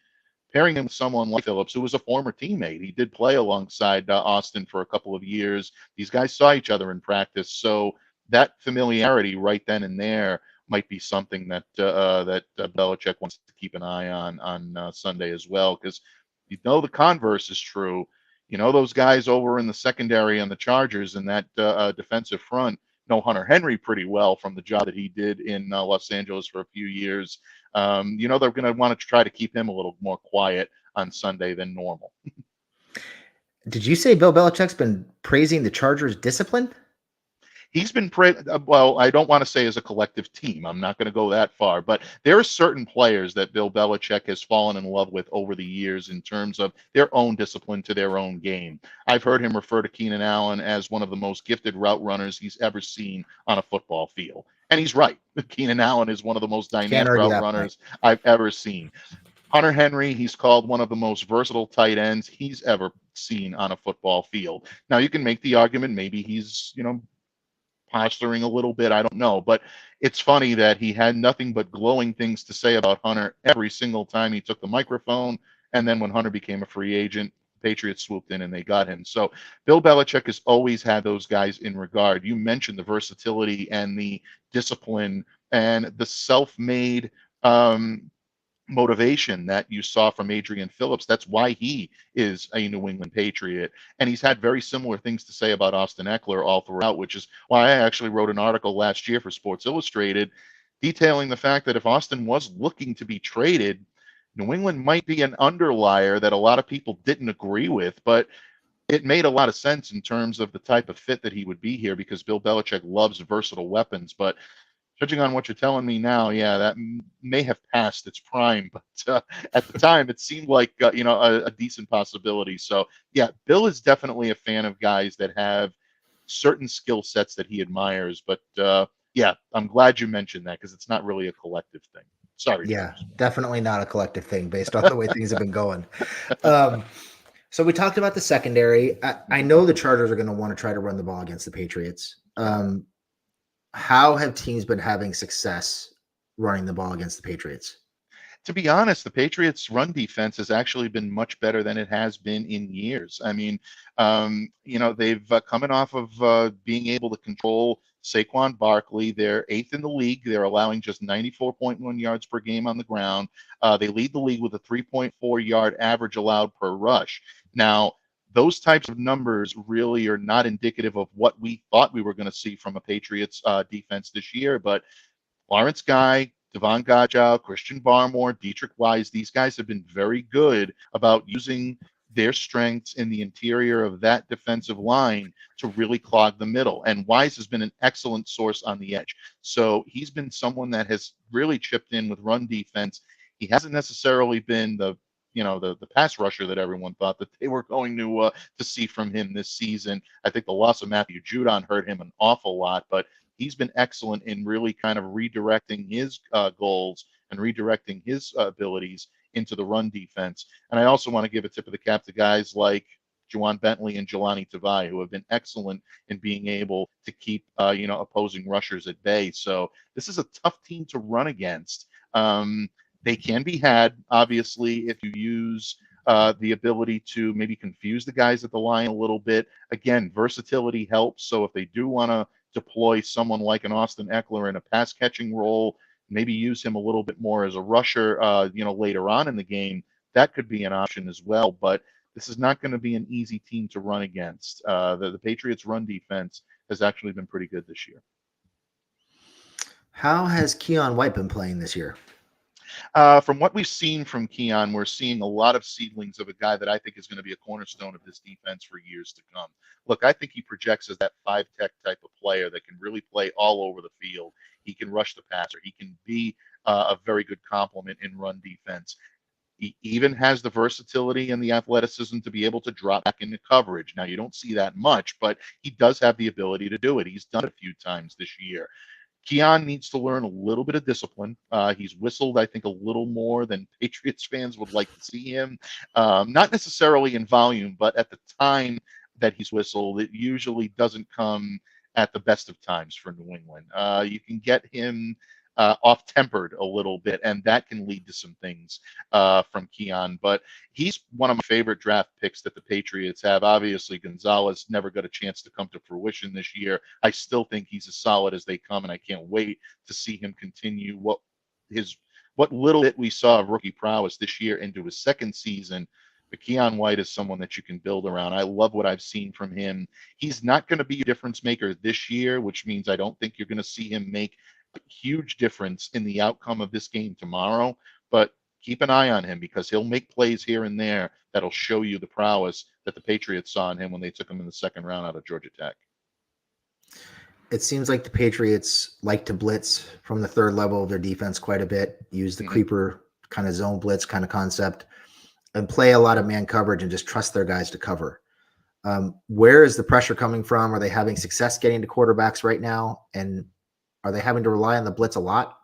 pairing him with someone like Phillips, who was a former teammate. He did play alongside Austin for a couple of years. These guys saw each other in practice. So that familiarity right then and there might be something that Belichick wants to keep an eye on Sunday as well, because the converse is true. Those guys over in the secondary on the Chargers and that defensive front know Hunter Henry pretty well from the job that he did in Los Angeles for a few years. They're going to want to try to keep him a little more quiet on Sunday than normal. Did you say Bill Belichick's been praising the Chargers' discipline? He's been well, I don't want to say as a collective team. I'm not going to go that far, but there are certain players that Bill Belichick has fallen in love with over the years in terms of their own discipline to their own game. I've heard him refer to Keenan Allen as one of the most gifted route runners he's ever seen on a football field. And he's right. Keenan Allen is one of the most dynamic route runners I've ever seen. Hunter Henry, he's called one of the most versatile tight ends he's ever seen on a football field. Now, you can make the argument maybe he's, posturing a little bit. I don't know. But it's funny that he had nothing but glowing things to say about Hunter every single time he took the microphone. And then when Hunter became a free agent, Patriots swooped in and they got him. So Bill Belichick has always had those guys in regard. You mentioned the versatility and the discipline and the self-made motivation that you saw from Adrian Phillips. That's why he is a New England Patriot. And he's had very similar things to say about Austin Ekeler all throughout, which is why I actually wrote an article last year for Sports Illustrated detailing the fact that if Austin was looking to be traded, New England might be an underlier that a lot of people didn't agree with, but it made a lot of sense in terms of the type of fit that he would be here, because Bill Belichick loves versatile weapons. But judging on what you're telling me now, yeah, that may have passed its prime, but at the time it seemed like a decent possibility. So yeah, Bill is definitely a fan of guys that have certain skill sets that he admires. But yeah, I'm glad you mentioned that because it's not really a collective thing. Sorry, Yeah, James. definitely not a collective thing based on the way things have been going. Um, so we talked about the secondary. I know the Chargers are going to want to try to run the ball against the Patriots. How have teams been having success running the ball against the Patriots? To be honest, the Patriots' run defense has actually been much better than it has been in years. I mean, they've coming off of being able to control Saquon Barkley. They're eighth in the league. They're allowing just 94.1 yards per game on the ground. They lead the league with a 3.4 yard average allowed per rush. Now, those types of numbers really are not indicative of what we thought we were going to see from a Patriots defense this year, but Lawrence Guy, Devon Godchow, Christian Barmore, Dietrich Wise, these guys have been very good about using their strengths in the interior of that defensive line to really clog the middle. And Wise has been an excellent source on the edge. So he's been someone that has really chipped in with run defense. He hasn't necessarily been the pass rusher that everyone thought that they were going to see from him this season. I think the loss of Matthew Judon hurt him an awful lot, but he's been excellent in really kind of redirecting his goals and redirecting his abilities into the run defense. And I also want to give a tip of the cap to guys like Juwan Bentley and Jelani Tavai, who have been excellent in being able to keep opposing rushers at bay. So this is a tough team to run against. They can be had, obviously, if you use the ability to maybe confuse the guys at the line a little bit. Again, versatility helps. So if they do want to deploy someone like an Austin Ekeler in a pass catching role, maybe use him a little bit more as a rusher, later on in the game, that could be an option as well. But this is not going to be an easy team to run against. The Patriots' run defense has actually been pretty good this year. How has Keon White been playing this year? From what we've seen from Keon, we're seeing a lot of seedlings of a guy that I think is going to be a cornerstone of this defense for years to come. Look, I think he projects as that five-tech type of player that can really play all over the field. He can rush the passer. He can be a very good complement in run defense. He even has the versatility and the athleticism to be able to drop back into coverage. Now, you don't see that much, but he does have the ability to do it. He's done it a few times this year. Keon needs to learn a little bit of discipline. He's whistled, I think, a little more than Patriots fans would like to see him. Not necessarily in volume, but at the time that he's whistled, it usually doesn't come at the best of times for New England. You can get him off-tempered a little bit, and that can lead to some things from Keon. But he's one of my favorite draft picks that the Patriots have. Obviously, Gonzalez never got a chance to come to fruition this year. I still think he's as solid as they come, and I can't wait to see him continue what little bit we saw of rookie prowess this year into his second season. But Keon White is someone that you can build around. I love what I've seen from him. He's not going to be a difference maker this year, which means I don't think you're going to see him make a huge difference in the outcome of this game tomorrow. But keep an eye on him because he'll make plays here and there that'll show you the prowess that the Patriots saw in him when they took him in the second round out of Georgia Tech. It seems like the Patriots like to blitz from the third level of their defense quite a bit, use the creeper kind of zone blitz kind of concept, and play a lot of man coverage and just trust their guys to cover. Where is the pressure coming from? Are they having success getting to quarterbacks right now? And are they having to rely on the blitz a lot?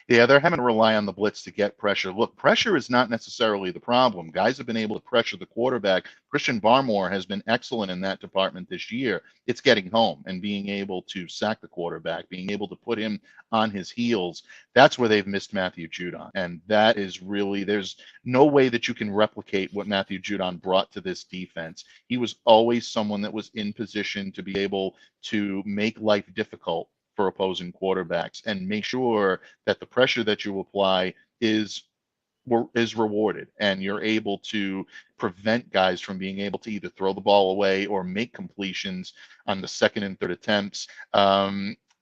Yeah, they're having to rely on the blitz to get pressure. Look, pressure is not necessarily the problem. Guys have been able to pressure the quarterback. Christian Barmore has been excellent in that department this year. It's getting home and being able to sack the quarterback, being able to put him on his heels. That's where they've missed Matthew Judon. And that is really, there's no way that you can replicate what Matthew Judon brought to this defense. He was always someone that was in position to be able to make life difficult for opposing quarterbacks and make sure that the pressure that you apply is rewarded and you're able to prevent guys from being able to either throw the ball away or make completions on the second and third attempts.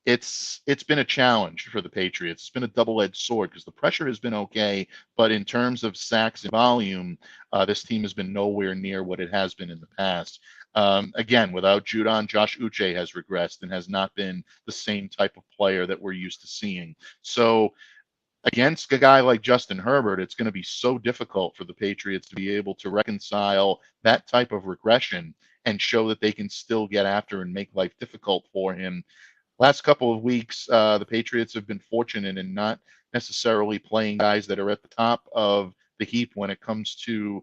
It's been a challenge for the Patriots. It's been a double-edged sword because the pressure has been okay, but in terms of sacks and volume, this team has been nowhere near what it has been in the past. Again, without Judon, Josh Uche has regressed and has not been the same type of player that we're used to seeing. So against a guy like Justin Herbert, it's going to be so difficult for the Patriots to be able to reconcile that type of regression and show that they can still get after and make life difficult for him. Last couple of weeks, the Patriots have been fortunate in not necessarily playing guys that are at the top of the heap when it comes to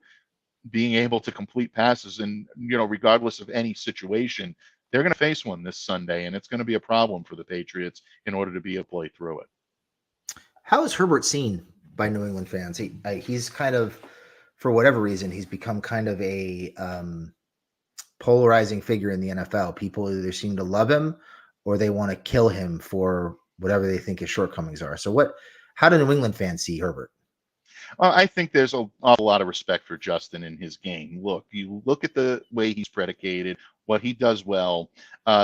being able to complete passes. And, regardless of any situation, they're going to face one this Sunday, and it's going to be a problem for the Patriots in order to be able to play through it. How is Herbert seen by New England fans? He's kind of, for whatever reason, he's become kind of a polarizing figure in the NFL. People either seem to love him or they want to kill him for whatever they think his shortcomings are. So how do New England fans see Herbert? I think there's a lot of respect for Justin in his game. Look, you look at the way he's predicated, what he does well.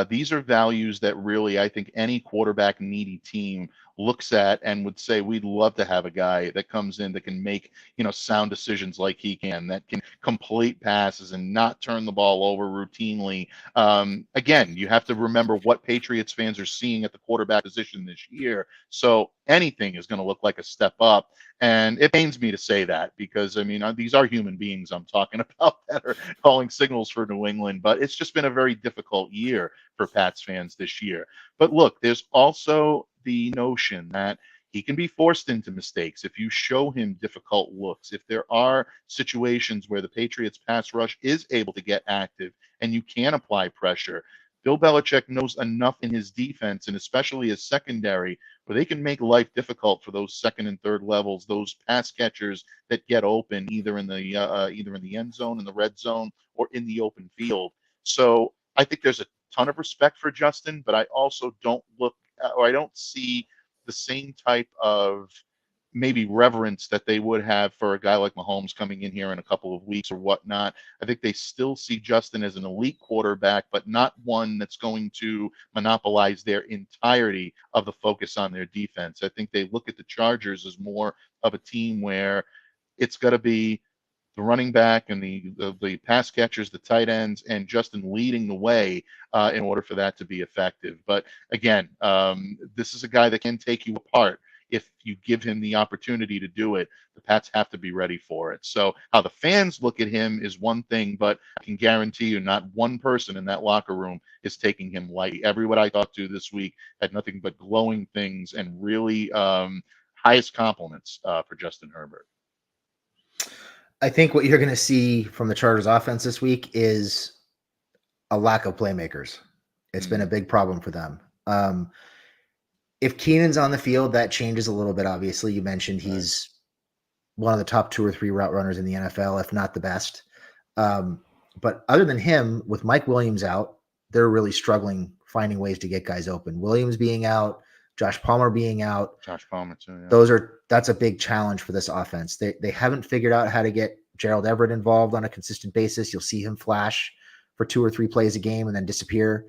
These are values that really, I think, any quarterback needy team looks at and would say, we'd love to have a guy that comes in that can make, sound decisions like he can, that can complete passes and not turn the ball over routinely. Again, you have to remember what Patriots fans are seeing at the quarterback position this year. So anything is going to look like a step up. And it pains me to say that because, these are human beings I'm talking about that are calling signals for New England, but it's just been a very difficult year for Pats fans this year. But look, there's also the notion that he can be forced into mistakes if you show him difficult looks. If there are situations where the Patriots pass rush is able to get active and you can apply pressure, Bill Belichick knows enough in his defense and especially his secondary where they can make life difficult for those second and third levels, those pass catchers that get open either in the end zone, in the red zone, or in the open field. So I think there's a ton of respect for Justin, but I also I don't see the same type of maybe reverence that they would have for a guy like Mahomes coming in here in a couple of weeks or whatnot. I think they still see Justin as an elite quarterback, but not one that's going to monopolize their entirety of the focus on their defense. I think they look at the Chargers as more of a team where it's got to be the running back and the pass catchers, the tight ends, and Justin leading the way in order for that to be effective. But again, this is a guy that can take you apart if you give him the opportunity to do it. The Pats have to be ready for it. So how the fans look at him is one thing, but I can guarantee you not one person in that locker room is taking him lightly. Everyone I talked to this week had nothing but glowing things and really highest compliments for Justin Herbert. I think what you're going to see from the Chargers offense this week is a lack of playmakers. It's been a big problem for them. If Keenan's on the field, that changes a little bit. Obviously, you mentioned he's one of the top 2 or 3 route runners in the NFL, if not the best. But other than him, with Mike Williams out, they're really struggling finding ways to get guys open. Williams being out, Josh Palmer being out. Josh Palmer too. Yeah. That's a big challenge for this offense. They haven't figured out how to get Gerald Everett involved on a consistent basis. You'll see him flash for 2 or 3 plays a game and then disappear.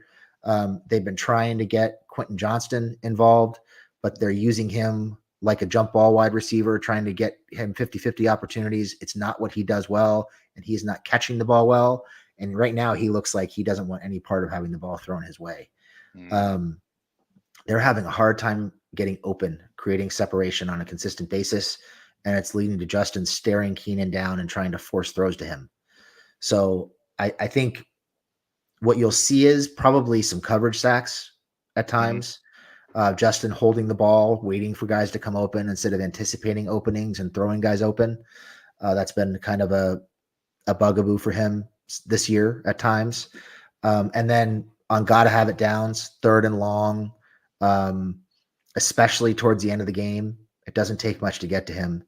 They've been trying to get Quentin Johnston involved, but they're using him like a jump ball wide receiver, trying to get him 50-50 opportunities. It's not what he does well, and he's not catching the ball well. And right now he looks like he doesn't want any part of having the ball thrown his way. They're having a hard time getting open, creating separation on a consistent basis, and it's leading to Justin staring Keenan down and trying to force throws to him. So I think what you'll see is probably some coverage sacks at times. Justin holding the ball, waiting for guys to come open instead of anticipating openings and throwing guys open. That's been kind of a bugaboo for him this year at times. And then on gotta have it downs, 3rd and long, especially towards the end of the game, it doesn't take much to get to him.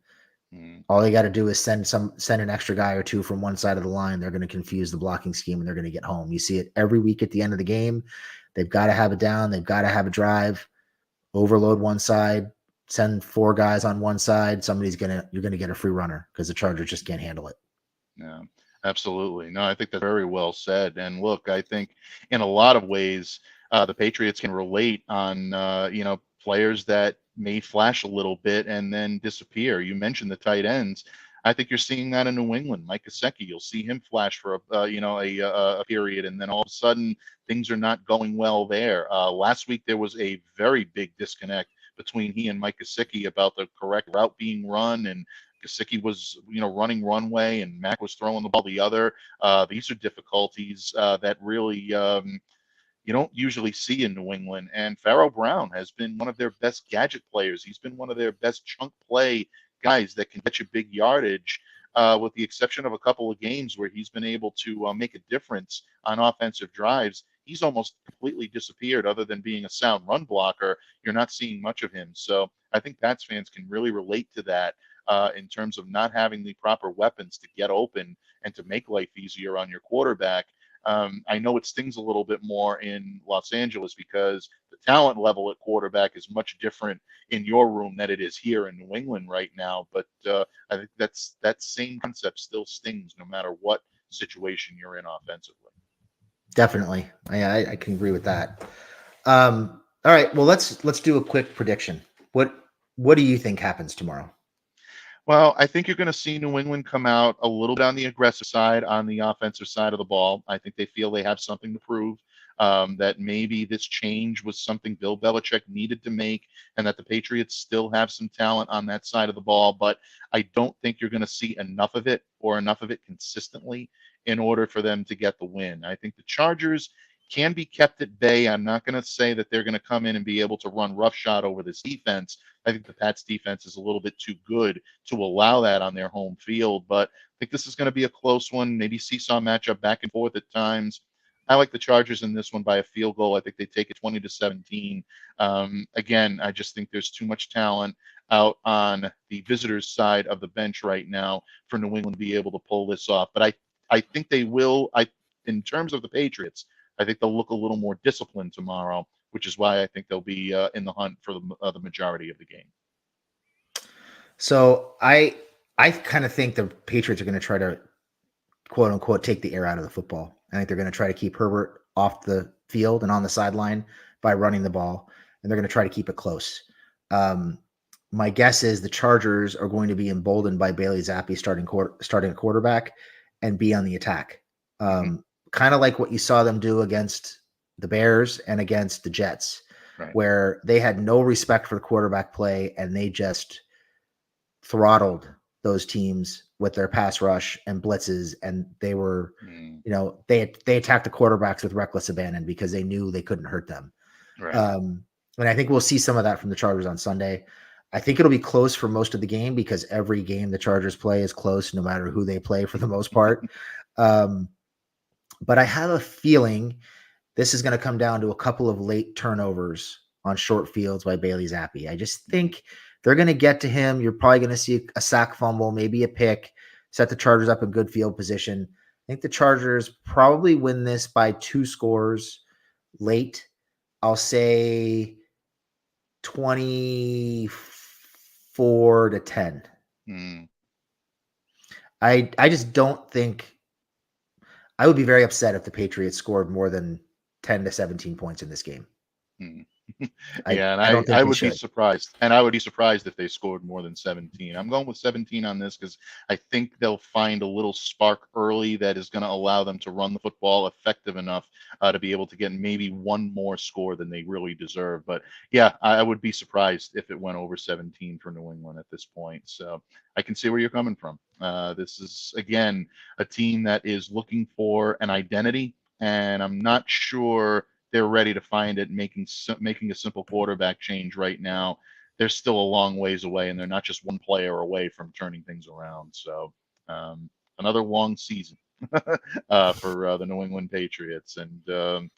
All they got to do is send an extra guy or 2 from one side of the line. They're going to confuse the blocking scheme and they're going to get home. You see it every week at the end of the game. They've got to have it down. They've got to have a drive, overload one side, send 4 guys on one side. You're going to get a free runner because the Chargers just can't handle it. Yeah, absolutely. No, I think that's very well said. And look, I think in a lot of ways, the Patriots can relate on, players that may flash a little bit and then disappear. You mentioned the tight ends. I think you're seeing that in New England. Mike Gesicki, you'll see him flash for a period, and then all of a sudden things are not going well there. Last week there was a very big disconnect between he and Mike Gesicki about the correct route being run, and Gesicki was running one way and Mac was throwing the ball the other. These are difficulties that really you don't usually see in New England. And Pharaoh Brown has been one of their best gadget players. He's been one of their best chunk play guys that can get you big yardage, with the exception of a couple of games where he's been able to make a difference on offensive drives. He's almost completely disappeared. Other than being a sound run blocker, you're not seeing much of him. So I think Pats fans can really relate to that, in terms of not having the proper weapons to get open and to make life easier on your quarterback. I know it stings a little bit more in Los Angeles because the talent level at quarterback is much different in your room than it is here in New England right now. But I think that same concept still stings no matter what situation you're in offensively. Definitely. I can agree with that. All right. Well, let's do a quick prediction. What do you think happens tomorrow? Well, I think you're going to see New England come out a little bit on the aggressive side, on the offensive side of the ball. I think they feel they have something to prove, that maybe this change was something Bill Belichick needed to make, and that the Patriots still have some talent on that side of the ball. But I don't think you're going to see enough of it, or enough of it consistently, in order for them to get the win. I think the Chargers can be kept at bay. I'm not going to say that they're going to come in and be able to run roughshod over this defense. I think the Pats defense is a little bit too good to allow that on their home field, but I think this is going to be a close one, maybe seesaw matchup back and forth at times. I like the Chargers in this one by a field goal. I think they take it 20-17. Again, I just think there's too much talent out on the visitors' side of the bench right now for New England to be able to pull this off. But I think they will. In terms of the Patriots, I think they'll look a little more disciplined tomorrow, which is why I think they'll be in the hunt for the majority of the game. So I kind of think the Patriots are going to try to, quote unquote, take the air out of the football. I think they're going to try to keep Herbert off the field and on the sideline by running the ball, and they're going to try to keep it close. My guess is the Chargers are going to be emboldened by Bailey Zappi starting a quarterback and be on the attack. Kind of like what you saw them do against the Bears and against the Jets, Right. where they had no respect for the quarterback play and they just throttled those teams with their pass rush and blitzes. And they were, they attacked the quarterbacks with reckless abandon because they knew they couldn't hurt them. Right. And I think we'll see some of that from the Chargers on Sunday. I think it'll be close for most of the game because every game the Chargers play is close, no matter who they play for the most part. But I have a feeling this is going to come down to a couple of late turnovers on short fields by Bailey Zappi. I just think they're going to get to him. You're probably going to see a sack fumble, maybe a pick, set the Chargers up in good field position. I think the Chargers probably win this by 2 scores late. I'll say 24-10. I just don't think. I would be very upset if the Patriots scored more than 10 to 17 points in this game. I would be surprised. And I would be surprised if they scored more than 17. I'm going with 17 on this because I think they'll find a little spark early that is going to allow them to run the football effective enough to be able to get maybe one more score than they really deserve. But yeah, I would be surprised if it went over 17 for New England at this point. So I can see where you're coming from. This is, again, a team that is looking for an identity, and I'm not sure they're ready to find it. Making a simple quarterback change right now, they're still a long ways away, and they're not just one player away from turning things around. So another long season for the New England Patriots. And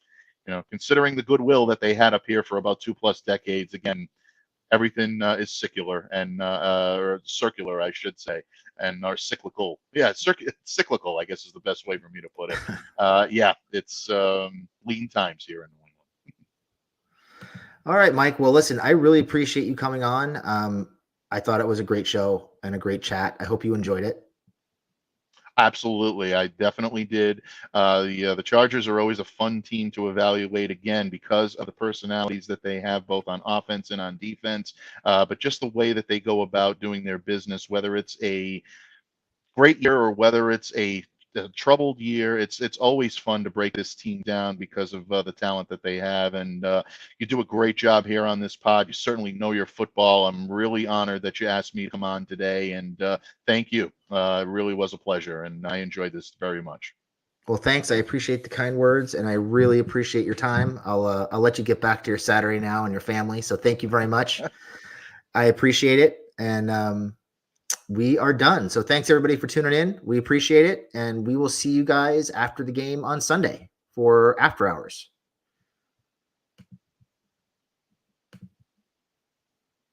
considering the goodwill that they had up here for about 2+ decades, again, everything is secular and or circular, I should say, and are cyclical. Yeah, cyclical, I guess, is the best way for me to put it. It's lean times here in New England. All right, Mike. Well, listen, I really appreciate you coming on. I thought it was a great show and a great chat. I hope you enjoyed it. Absolutely. I definitely did. The Chargers are always a fun team to evaluate, again, because of the personalities that they have both on offense and on defense, but just the way that they go about doing their business, whether it's a great year or whether it's a troubled year, it's always fun to break this team down because of the talent that they have. And you do a great job here on this pod. You certainly know your football. I'm really honored that you asked me to come on today, and thank you. It really was a pleasure, and I enjoyed this very much. Well, thanks. I appreciate the kind words, and I really appreciate your time. I'll let you get back to your Saturday now and your family. So thank you very much. I appreciate it, and we are done. So thanks everybody for tuning in. We appreciate it, and we will see you guys after the game on Sunday for After Hours.